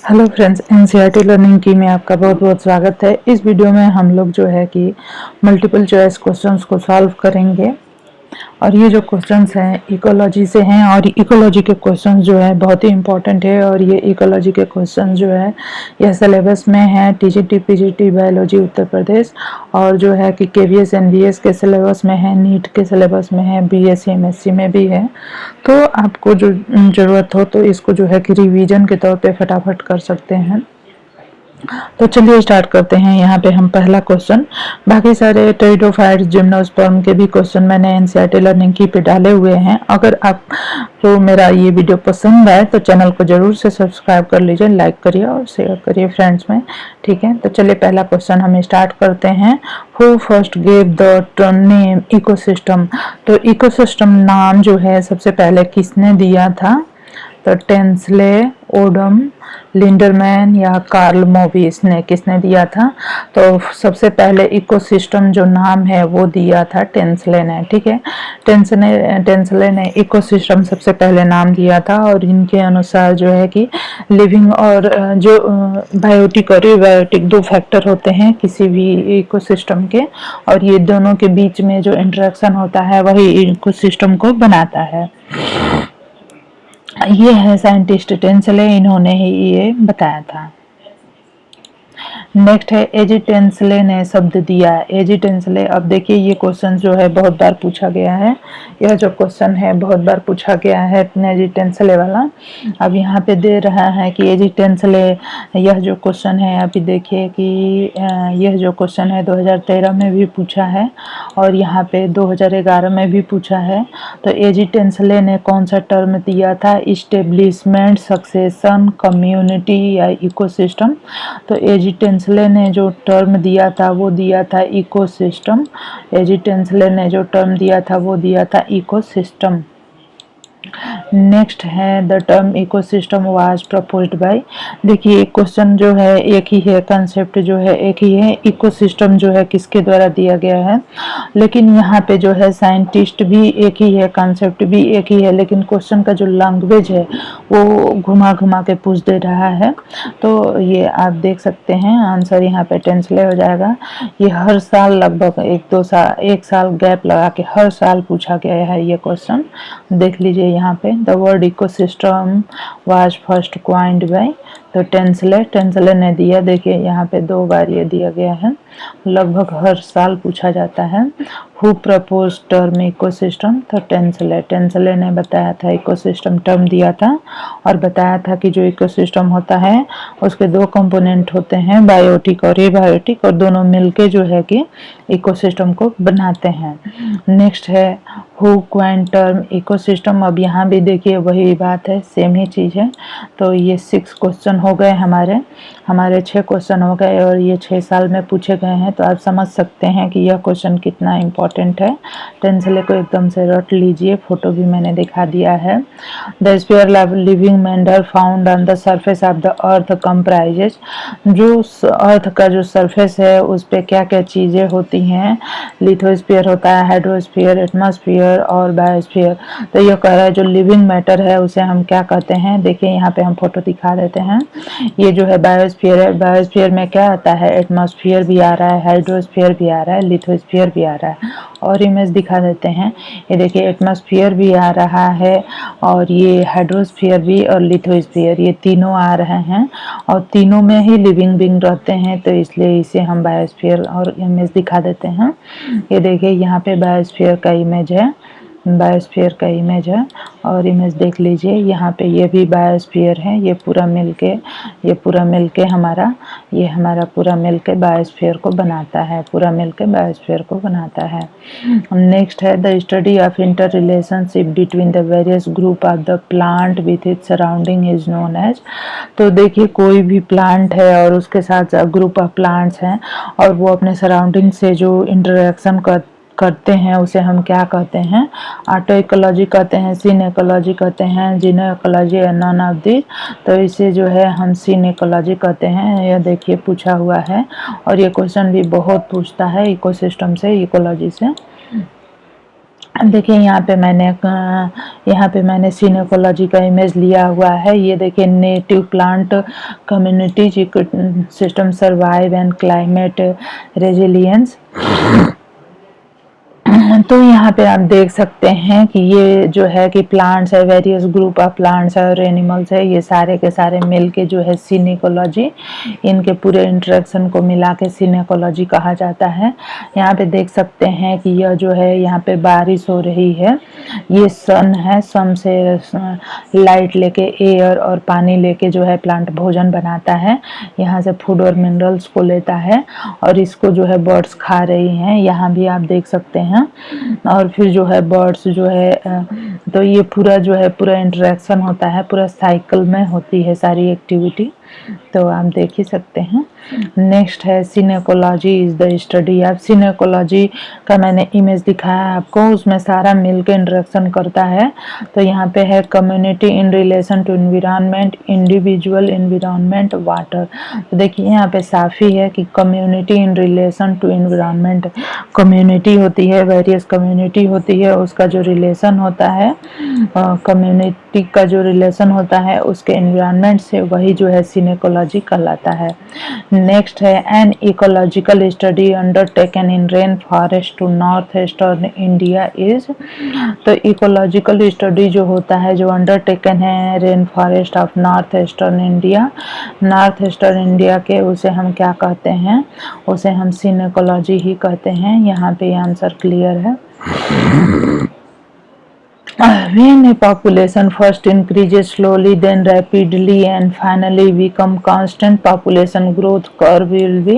Hello friends, NCERT learning की में आपका बहुत बहुत स्वागत है। इस वीडियो में हम लोग जो है कि मल्टीपल चॉइस क्वेश्चंस को सॉल्व करेंगे और ये जो क्वेश्चंस हैं इकोलॉजी से हैं और इकोलॉजी के क्वेश्चंस जो है बहुत ही इम्पोर्टेंट है। और ये इकोलॉजी के क्वेश्चंस जो है यह सिलेबस में है TGT PGT biology Uttar Pradesh, और जो है कि केवीएस एनवीएस के सिलेबस में है, नीट के सिलेबस में है, बीएससी एमएससी में भी है। तो आपको जो ज़रूरत हो तो इसको जो है कि रिवीजन के तौर पे फटाफट कर सकते हैं। तो चलिए स्टार्ट करते हैं। यहाँ पे हम पहला क्वेश्चन, बाकी सारे टेरिडोफाइट्स जिम्नोस्पर्म के भी क्वेश्चन मैंने एनसीईआरटी लर्निंग की पे डाले हुए हैं। अगर आपको मेरा ये वीडियो पसंद आए तो चैनल को जरूर से सब्सक्राइब कर लीजिए, लाइक करिए और शेयर करिए फ्रेंड्स में। ठीक है, तो चलिए पहला क्वेश्चन हम स्टार्ट करते हैं। Who first gave the name ecosystem? तो इकोसिस्टम नाम जो है सबसे पहले किसने दिया था? तो टेंसले, ओडम, लिंडरमैन या कार्ल मोविस ने किसने दिया था? तो सबसे पहले इकोसिस्टम जो नाम है वो दिया था टेंसले ने। ठीक है, टेंसले ने इकोसिस्टम सबसे पहले नाम दिया था। और इनके अनुसार जो है कि लिविंग और जो बायोटिक और एबायोटिक दो फैक्टर होते हैं किसी भी इकोसिस्टम के, और ये दोनों के बीच में जो इंटरेक्शन होता है वही इकोसिस्टम को बनाता है। ये है साइंटिस्ट टेंसले, इन्होंने ही ये बताया था। नेक्स्ट है एजिटेंसले ने शब्द दिया। एजिटेंसले, अब देखिए ये क्वेश्चन जो है बहुत बार पूछा गया है। यह जो क्वेश्चन है बहुत बार पूछा गया है एजिटेंसले वाला। अब यहाँ पे दे रहा है कि एजिटेंसले, यह जो क्वेश्चन है अभी देखिए कि यह जो क्वेश्चन है 2013 में भी पूछा है और यहाँ पे 2011 में भी पूछा है। तो एजिटेंसले ने कौन सा टर्म दिया था? इस्टेब्लिशमेंट, सक्सेशन, कम्युनिटी या इकोसिस्टम? तो एजिटेंसले ने जो टर्म दिया था वो दिया था इकोसिस्टम। एजिटेंसले ने जो टर्म दिया था वो दिया था इकोसिस्टम। नेक्स्ट है the term ecosystem was proposed by. देखिए क्वेश्चन जो है एक ही है, कंसेप्ट जो है एक ही है। इकोसिस्टम जो है किसके द्वारा दिया गया है, लेकिन यहाँ पे जो है साइंटिस्ट भी एक ही है, कंसेप्ट भी एक ही है, लेकिन क्वेश्चन का जो लैंग्वेज है वो घुमा घुमा के पूछ दे रहा है। तो ये आप देख सकते हैं आंसर यहाँ पे टेंसले हो जाएगा। ये हर साल लगभग एक साल गैप लगा के हर साल पूछा गया है ये क्वेश्चन। देख लीजिए यहाँ पे the word ecosystem was first coined by, तो टेंसले ने दिया। देखिए यहाँ पे 2 बार ये दिया गया है, लगभग हर साल पूछा जाता है। Who propose term ecosystem? तो टेंसले ने बताया था, इकोसिस्टम टर्म दिया था और बताया था कि जो इकोसिस्टम होता है उसके 2 कंपोनेंट होते हैं, बायोटिक और एबायोटिक, और दोनों मिलके जो है कि इकोसिस्टम को बनाते हैं। नेक्स्ट है हु क्वाइंड टर्म इकोसिस्टम। अब यहाँ भी देखिए वही बात है, सेम ही चीज़ है। तो ये 6 क्वेश्चन हो गए हमारे 6 क्वेश्चन हो गए और ये 6 साल में पूछे गए हैं। तो आप समझ सकते हैं कि यह क्वेश्चन कितना इम्पोर्टेंट है। टेंसले को एकदम से रट लीजिए, फोटो भी मैंने दिखा दिया है। The sphere living matter found on the surface of the earth comprises. जो अर्थ का जो सरफेस है उस पर क्या क्या चीज़ें होती हैं? लिथोस्फीयर होता है, हाइड्रोस्फीयर, एटमॉस्फेयर और बायोस्फीयर। तो ये कह रहा है जो लिविंग मैटर है उसे हम क्या कहते हैं? देखिए यहाँ पे हम फोटो दिखा देते हैं। ये जो है बायोस्फीयर है। बायोस्फीयर में क्या आता है? एटमॉस्फेयर भी आ रहा है, हाइड्रोस्फीयर भी आ रहा है, लिथोस्फीयर भी आ रहा है। और इमेज दिखा देते हैं, ये देखिए एटमॉस्फेयर भी आ रहा है और ये हाइड्रोस्फीयर भी और लिथोस्फीयर, ये तीनों आ रहे हैं और तीनों में ही लिविंग बीइंग रहते हैं। तो इसलिए इसे हम बायोस्फीयर और इमेज दिखा देते हैं। ये देखिए यहाँ पे बायोस्फीयर का इमेज है, बायोस्फीयर का इमेज है और इमेज देख लीजिए यहाँ पे ये भी बायोस्फीयर है। ये पूरा मिलके हमारा पूरा मिलके बायोस्फीयर को बनाता है, पूरा मिलके बायोस्फीयर को बनाता है। नेक्स्ट है the study of inter relationship between the various group of the plant with its surrounding is known as. तो देखिए कोई भी प्लांट है और उसके साथ ग्रुप ऑफ प्लांट्स हैं और वो अपने सराउंडिंग से जो इंटरेक्शन करते हैं उसे हम क्या कहते हैं? ऑटो इकोलॉजी कहते हैं, सीन इकोलॉजी कहते हैं, जीनो इकोलॉजी या नॉन ऑफ दी। तो इसे जो है हम सीन इकोलॉजी कहते हैं। यह देखिए पूछा हुआ है और ये क्वेश्चन भी बहुत पूछता है इकोसिस्टम से, इकोलॉजी से। अब देखिए यहाँ पे मैंने सिनेकोलॉजी का इमेज लिया हुआ है। ये देखिए native plant communities system survive and climate resilience. तो यहाँ पे आप देख सकते हैं कि ये जो है कि प्लांट्स है, वेरियस ग्रुप ऑफ प्लांट्स है और एनिमल्स है, ये सारे के सारे मिल के जो है सिनेकोलॉजी, इनके पूरे इंटरेक्शन को मिला के सिनेकोलॉजी कहा जाता है। यहाँ पे देख सकते हैं कि यह जो है यहाँ पे बारिश हो रही है, ये सन है, सन से लाइट लेके एयर और पानी लेके जो है प्लांट भोजन बनाता है, यहाँ से फूड और मिनरल्स को लेता है और इसको जो है बर्ड्स खा रही हैं, यहाँ भी आप देख सकते हैं। और फिर जो है बर्ड्स जो है तो ये पूरा जो है पूरा इंटरेक्शन होता है, पूरा साइकिल में होती है सारी एक्टिविटी, तो आप देख ही सकते हैं। नेक्स्ट है सिनेकोलॉजी इज द स्टडी ऑफ। सिनेकोलॉजी का मैंने इमेज दिखाया आपको, उसमें सारा मिलकर इंटरेक्शन करता है। तो यहाँ पे है community in relation to environment, individual environment, water. तो देखिए यहाँ पे साफ ही है कि community in relation to environment, community होती है, वेरियस कम्युनिटी होती है, उसका जो रिलेशन होता है, कम्युनिटी का जो रिलेशन होता है उसके एनवायरनमेंट से, वही जो है सिनेकोलॉजी कहलाता है। नेक्स्ट है an ecological study undertaken in rain forest to north eastern India is. तो इकोलॉजिकल स्टडी जो होता है, जो अंडरटेकन है rain forest of north eastern India, north eastern India के, उसे हम क्या कहते हैं, उसे हम सिनेकोलॉजी ही कहते हैं। यहाँ पे आंसर क्लियर है। When a population first increases slowly, then rapidly, and finally become constant, population growth curve will be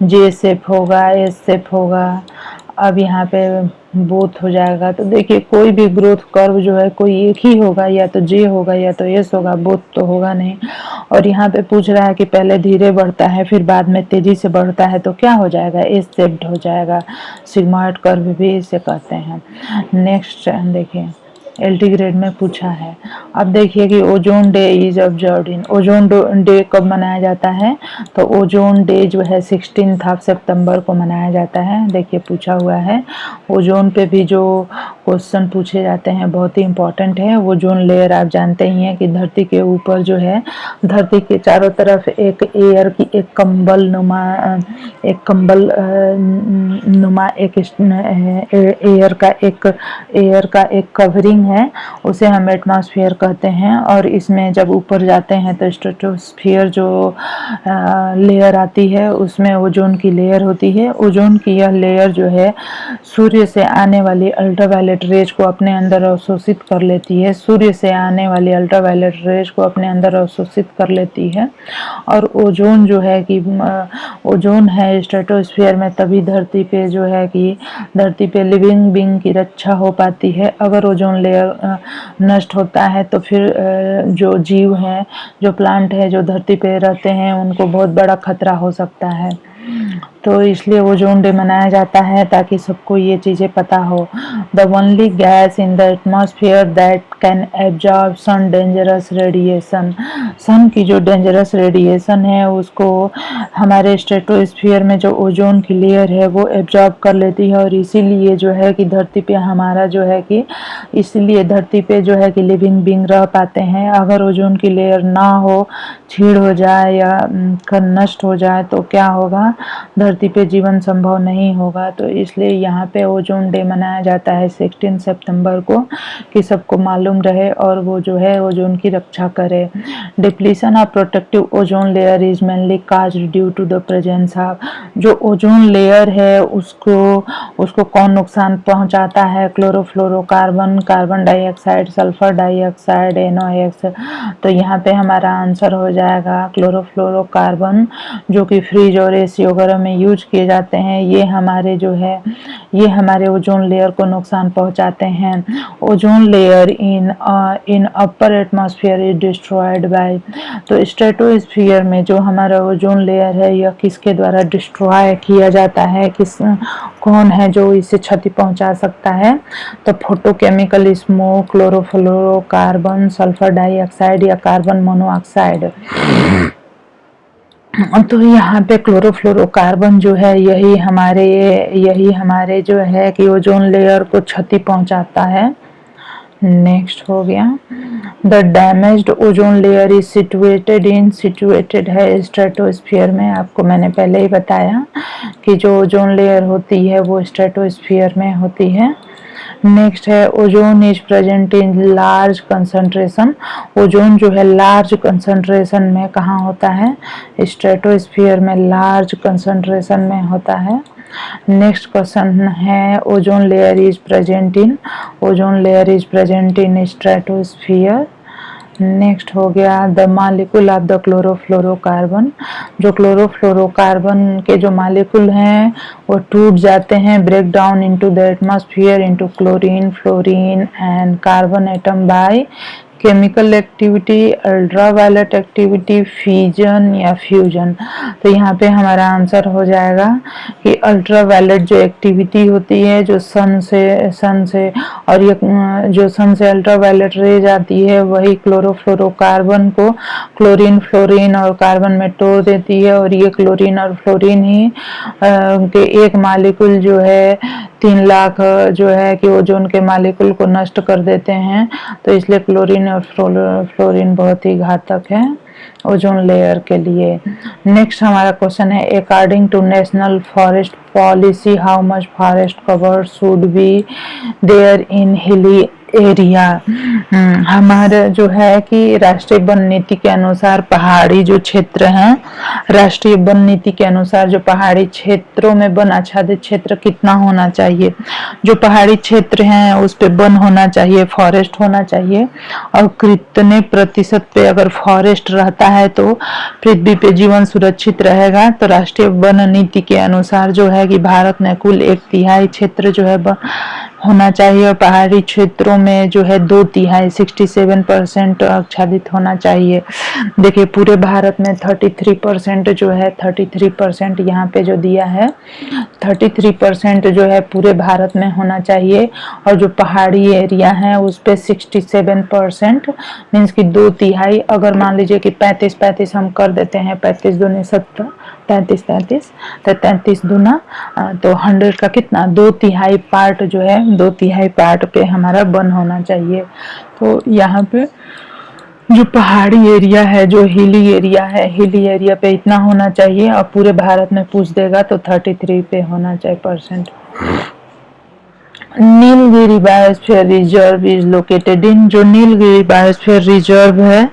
J shape होगा, S शेप होगा। अब यहाँ पे बोथ हो जाएगा, तो देखिए कोई भी ग्रोथ कर्व जो है कोई एक ही होगा, या तो J होगा या तो S होगा, बोथ तो होगा नहीं। और यहाँ पे पूछ रहा है कि पहले धीरे बढ़ता है फिर बाद में तेजी से बढ़ता है, तो क्या हो जाएगा, एस शेप्ड हो जाएगा। सिग्मॉइड कर्व भी इसे कहते हैं। नेक्स्ट देखिए एल्टीग्रेड में पूछा है। अब देखिए कि ozone day is observed in, ozone day कब मनाया जाता है, तो ओजोन डे जो है 16 सितंबर को मनाया जाता है। देखिए पूछा हुआ है, ओजोन पे भी जो क्वेश्चन पूछे जाते हैं बहुत ही इंपॉर्टेंट है। ओजोन लेयर आप जानते ही हैं कि धरती के ऊपर जो है, धरती के चारों तरफ एक एयर की एक कंबल नुमा एक एयर का एक कवरिंग है, उसे हम एटमॉस्फेयर कहते हैं। और इसमें जब ऊपर जाते हैं तो स्ट्रेटोस्फियर जो लेयर आती है उसमें ओजोन की लेयर होती है। ओजोन की यह लेयर जो है सूर्य से आने वाली अल्ट्रावायलेट रेज को अपने अंदर अवशोषित कर लेती है, सूर्य से आने वाली अल्ट्रावायलेट रेज को अपने अंदर अवशोषित कर लेती है। और ओजोन जो है कि ओजोन है स्ट्रेटोस्फियर में, तभी धरती पे जो है कि धरती पे लिविंग बीइंग की रक्षा हो पाती है। अगर ओजोन लेयर नष्ट होता है तो फिर जो जीव हैं, जो प्लांट है, जो धरती पे रहते हैं, उनको बहुत बड़ा खतरा हो सकता है। तो इसलिए ओजोन डे मनाया जाता है ताकि सबको ये चीज़ें पता हो। The only gas in the atmosphere that can absorb sun dangerous radiation, sun की जो डेंजरस रेडिएशन है उसको हमारे स्ट्रेटोस्फियर में जो ओजोन की लेयर है वो एब्जॉर्ब कर लेती है। और इसीलिए जो है कि धरती पे हमारा जो है कि इसीलिए धरती पे जो है कि लिविंग बीइंग रह पाते हैं। अगर ओजोन की लेयर ना हो, छीड़ हो जाए या नष्ट हो जाए तो क्या होगा, धरती पे जीवन संभव नहीं होगा। तो इसलिए यहाँ पे ओजोन डे मनाया जाता है 16 सितंबर को, कि सबको मालूम रहे और वो जो है ओजोन की रक्षा करे। Depletion of protective ozone layer is mainly caused due to the presence of, जो ओजोन लेयर है उसको कौन नुकसान पहुंचाता है, chlorofluorocarbon, carbon dioxide, sulphur dioxide, NOx। तो यहाँ पे हमारा आंसर हो जाएगा क्लोरोफ्लोरोकार्बन, जो कि फ्रिज और AC वगैरह में यूज किए जाते हैं। ये हमारे जो है ये हमारे ओजोन लेयर को नुकसान पहुंचाते हैं। Ozone layer in upper atmosphere is destroyed by, तो स्ट्रेटोस्फियर में जो हमारा ओजोन लेयर है यह किसके द्वारा डिस्ट्रॉय किया जाता है, कौन है जो इसे क्षति पहुंचा सकता है, तो photochemical smoke, chlorofluorocarbon, sulphur dioxide या कार्बन मोनोऑक्साइड। तो यहाँ पे क्लोरोफ्लोरोकार्बन जो है यही हमारे जो है कि ओजोन लेयर को क्षति पहुंचाता है। नेक्स्ट हो गया, the damaged ozone layer is situated है स्ट्रेटोस्फीयर में। आपको मैंने पहले ही बताया कि जो ओजोन लेयर होती है वो स्ट्रेटोस्फीयर में होती है। नेक्स्ट है ozone is present in large concentration. Ozone जो है लार्ज कंसंट्रेशन में कहाँ होता है? स्ट्रेटोस्फीयर में लार्ज कंसंट्रेशन में होता है। नेक्स्ट क्वेश्चन है ozone layer is present in stratosphere. Next हो गया the molecule of the chlorofluorocarbon. जो क्लोरोफ्लोरोकार्बन के जो मॉलिक्यूल हैं वो टूट जाते हैं, break down into the atmosphere into chlorine, fluorine and carbon atom by chemical activity, ultraviolet activity, fission या फ्यूजन। तो यहाँ पे हमारा आंसर हो जाएगा कि अल्ट्रावायलेट जो एक्टिविटी होती है, जो सन से और ये जो सन से अल्ट्रावायलेट रेज आती है वही क्लोरोफ्लोरोकार्बन को क्लोरीन, फ्लोरीन और कार्बन में तोड़ देती है, और ये क्लोरीन और फ्लोरीन ही के एक मालिक्यूल जो है 3 लाख जो है कि ओजोन के मालिक्यूल को नष्ट कर देते हैं। तो इसलिए क्लोरीन और फ्लोरीन बहुत ही घातक है ओजोन लेयर के लिए। नेक्स्ट हमारा क्वेश्चन है according to national forest policy how much forest cover should be there in hilly area. हमारा जो है कि राष्ट्रीय वन नीति के अनुसार पहाड़ी जो क्षेत्र हैं, राष्ट्रीय वन नीति के अनुसार जो पहाड़ी क्षेत्रों में वन आच्छादित क्षेत्र कितना होना चाहिए? जो पहाड़ी क्षेत्र हैं उस पे वन होना चाहिए, फॉरेस्ट होना चाहिए, और कितने प्रतिशत पे अगर फॉरेस्ट रहता है तो पृथ्वी पे जीवन सुरक्षित रहेगा। तो राष्ट्रीय वन नीति के अनुसार जो है कि भारत में कुल 1/3 क्षेत्र जो है होना चाहिए, और पहाड़ी क्षेत्रों में जो है 2/3 67% आच्छादित होना चाहिए। देखिए पूरे भारत में 33% जो है 33% यहाँ पे जो दिया है 33% जो है पूरे भारत में होना चाहिए, और जो पहाड़ी एरिया है उस पे 67% मीन्स कि 2/3। अगर मान लीजिए कि 35-35 हम कर देते हैं, 35 दूनी 70, 35-35 तो 33 दूना तो 100 का कितना 2/3 पार्ट जो है 2/3 पार्ट पे हमारा वन होना चाहिए। तो यहाँ पे जो पहाड़ी एरिया है, जो हिली एरिया है, हिली एरिया पे इतना होना चाहिए, और पूरे भारत में पूछ देगा तो 33 पे होना चाहिए percent. Nilgiri biosphere reserve is located in. जो नीलगिरी बायोस्फीयर रिजर्व है,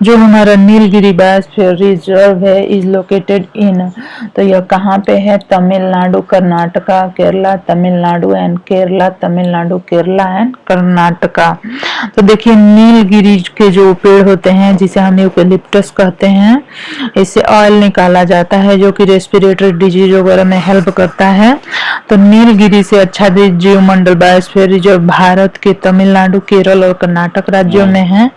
जो हमारा नीलगिरी बायोस्फीयर रिजर्व है इज लोकेटेड इन, तो यह कहाँ पे है? Tamil Nadu, Karnataka, Kerala, Tamil Nadu and Kerala, Tamil Nadu, Kerala and Karnataka. तो देखिए नीलगिरी के जो पेड़ होते हैं जिसे हम यूकेलिप्टस कहते हैं, इससे ऑयल निकाला जाता है जो कि रेस्पिरेटरी डिजीज वगैरह में हेल्प करता है। तो नीलगिरी से आच्छादित जीवमंडल बायोस्फीयर रिजर्व भारत के तमिलनाडु, केरल और कर्नाटक राज्यों में है,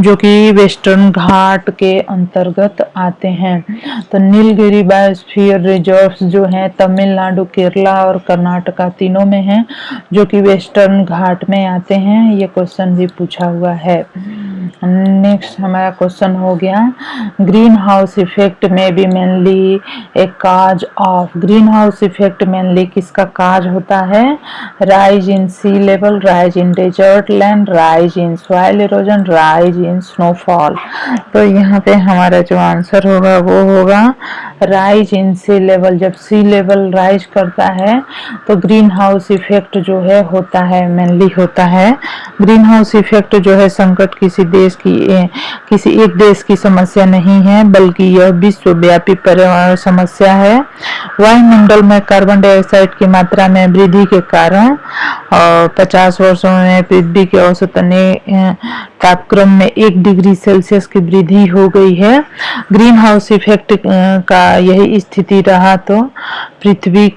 जो कि वेस्टर्न घाट के अंतर्गत आते हैं। तो नीलगिरी बायोस्फीयर रिजर्व्स जो हैं तमिलनाडु, केरला और कर्नाटका तीनों में हैं, जो कि वेस्टर्न घाट में आते हैं। ये क्वेश्चन भी पूछा हुआ है। नेक्स्ट हमारा क्वेश्चन हो गया ग्रीन हाउस इफेक्ट में B mainly a cause of. Green house effect mainly किसका काज होता है? Rise in sea level, rise in desert land, rise in soil erosion, rise in snowfall. तो यहाँ पे हमारा जो आंसर होगा वो होगा राइज इन सी लेवल। जब सी लेवल राइज करता है तो ग्रीन हाउस इफेक्ट जो है होता है, मेनली होता है। ग्रीन हाउस इफेक्ट जो है संकट किसी एक देश की समस्या नहीं है, बल्कि यह विश्वव्यापी पर्यावरण समस्या है। वायुमंडल में कार्बन डाइऑक्साइड की मात्रा में वृद्धि के कारण और 50 वर्षों में पृथ्वी के औसतन तापक्रम में 1 डिग्री सेल्सियस की वृद्धि हो गई है। ग्रीन हाउस इफेक्ट का यही स्थिति रहा तो पृथ्वी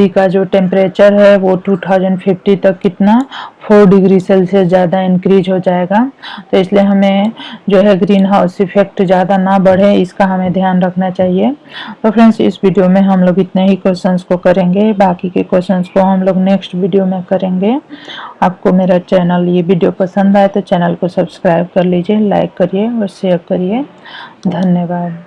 का जो टेम्परेचर है वो 2050 तक कितना 4 डिग्री सेल्सियस ज़्यादा इंक्रीज हो जाएगा। तो इसलिए हमें जो है ग्रीन हाउस इफेक्ट ज़्यादा ना बढ़े, इसका हमें ध्यान रखना चाहिए। तो फ्रेंड्स इस वीडियो में हम लोग इतने ही क्वेश्चंस को करेंगे, बाकी के क्वेश्चंस को हम लोग नेक्स्ट वीडियो में करेंगे। आपको मेरा चैनल ये वीडियो पसंद आए तो चैनल को सब्सक्राइब कर लीजिए, लाइक करिए और शेयर करिए। धन्यवाद।